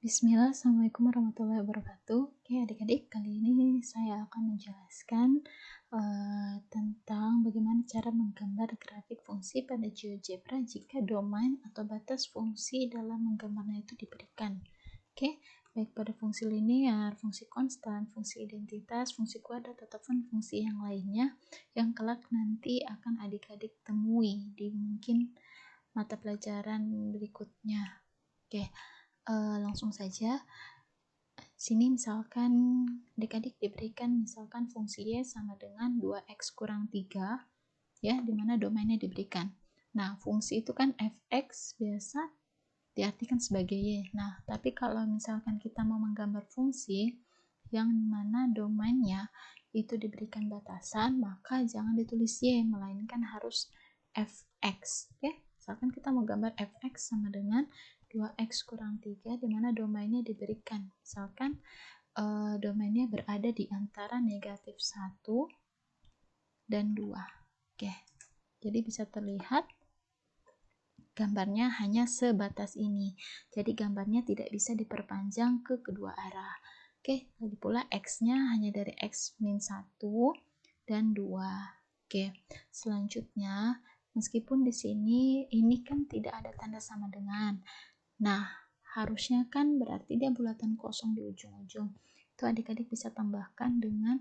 Bismillah, Assalamualaikum warahmatullahi wabarakatuh. Oke adik-adik, kali ini saya akan menjelaskan tentang bagaimana cara menggambar grafik fungsi pada GeoGebra jika domain atau batas fungsi dalam menggambarnya itu diberikan. Oke, baik pada fungsi linear, fungsi konstan, fungsi identitas, fungsi kuadrat, ataupun fungsi yang lainnya yang kelak nanti akan adik-adik temui di mungkin mata pelajaran berikutnya. Oke, langsung saja. Sini misalkan adik-adik diberikan misalkan fungsi Y sama dengan 2x kurang 3, ya, dimana domainnya diberikan. Nah, fungsi itu kan fx biasa diartikan sebagai Y. Nah, tapi kalau misalkan kita mau menggambar fungsi yang mana domainnya itu diberikan batasan, maka jangan ditulis Y, melainkan harus fx. Oke, misalkan kita mau gambar fx sama dengan 2x kurang 3, dimana domainnya diberikan. Misalkan domainnya berada di antara negatif 1 dan 2. Oke, jadi bisa terlihat gambarnya hanya sebatas ini. Jadi gambarnya tidak bisa diperpanjang ke kedua arah. Oke, lagi pula x-nya hanya dari x min 1 dan 2. Oke, selanjutnya meskipun di sini ini kan tidak ada tanda sama dengan. Nah, harusnya kan berarti dia bulatan kosong di ujung-ujung. Itu adik-adik bisa tambahkan dengan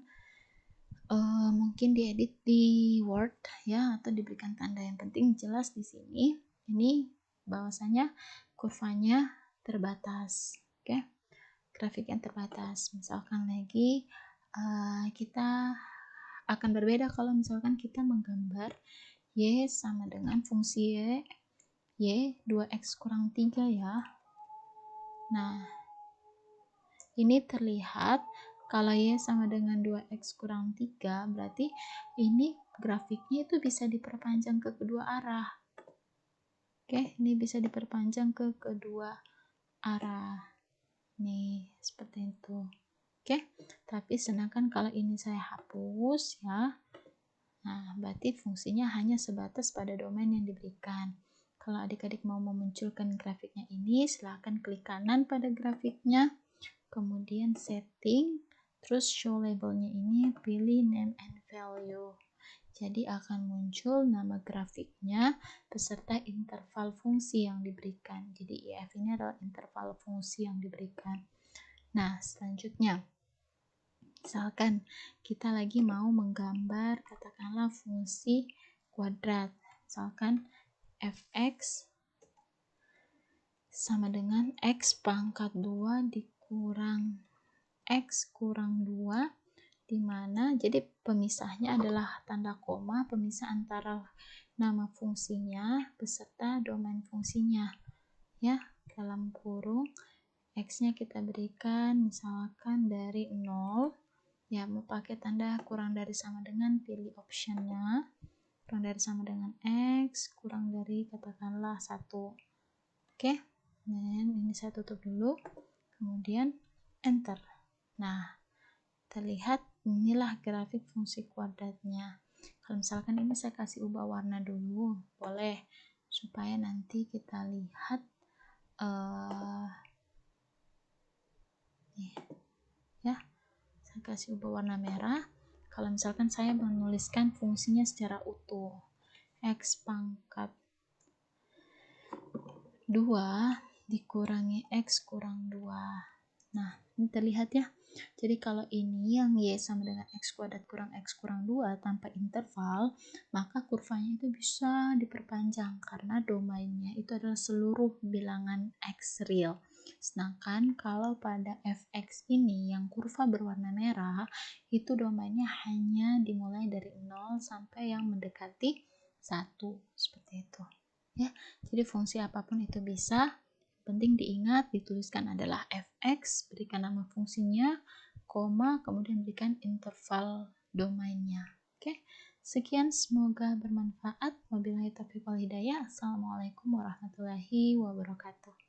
mungkin diedit di Word ya, atau diberikan tanda. Yang penting jelas di sini ini bahwasanya kurvanya terbatas. Oke, grafik yang terbatas. Misalkan lagi kita akan berbeda kalau misalkan kita menggambar Y sama dengan fungsi Y 2x kurang 3 ya. Nah, ini terlihat kalau Y sama dengan 2x kurang 3, berarti ini grafiknya itu bisa diperpanjang ke kedua arah. Oke, ini bisa diperpanjang ke kedua arah. Nih, seperti itu. Oke, tapi sedangkan kalau ini saya hapus ya, nah berarti fungsinya hanya sebatas pada domain yang diberikan. Kalau adik-adik mau memunculkan grafiknya ini, silahkan klik kanan pada grafiknya, kemudian setting, terus show labelnya ini, pilih name and value. Jadi akan muncul nama grafiknya beserta interval fungsi yang diberikan. Jadi IF ini adalah interval fungsi yang diberikan. Nah, selanjutnya, misalkan kita lagi mau menggambar katakanlah fungsi kuadrat. Misalkan fx sama dengan x pangkat 2 dikurang x kurang 2, dimana jadi pemisahnya adalah tanda koma, pemisah antara nama fungsinya beserta domain fungsinya ya, dalam kurung x-nya kita berikan misalkan dari 0 ya, mau pakai tanda kurang dari sama dengan, pilih optionnya kurang dari sama dengan x kurang dari katakanlah 1. Oke, dan ini saya tutup dulu, kemudian enter. Nah, terlihat inilah grafik fungsi kuadratnya. Kalau misalkan ini saya kasih ubah warna dulu, boleh, supaya nanti kita lihat nih ya, saya kasih ubah warna merah. Kalau misalkan saya menuliskan fungsinya secara utuh, x pangkat 2 dikurangi x kurang 2. Nah, ini terlihat ya. Jadi kalau ini yang Y sama dengan X kuadrat kurang X kurang 2 tanpa interval, maka kurvanya itu bisa diperpanjang karena domainnya itu adalah seluruh bilangan X real. Sedangkan kalau pada fx ini yang kurva berwarna merah, itu domainnya hanya dimulai dari 0 sampai yang mendekati 1, seperti itu. Ya, jadi fungsi apapun itu bisa. Penting diingat, dituliskan adalah fx, berikan nama fungsinya, koma, kemudian berikan interval domainnya. Oke, sekian, semoga bermanfaat. Wabillahi taufiq wal hidayah. Assalamualaikum warahmatullahi wabarakatuh.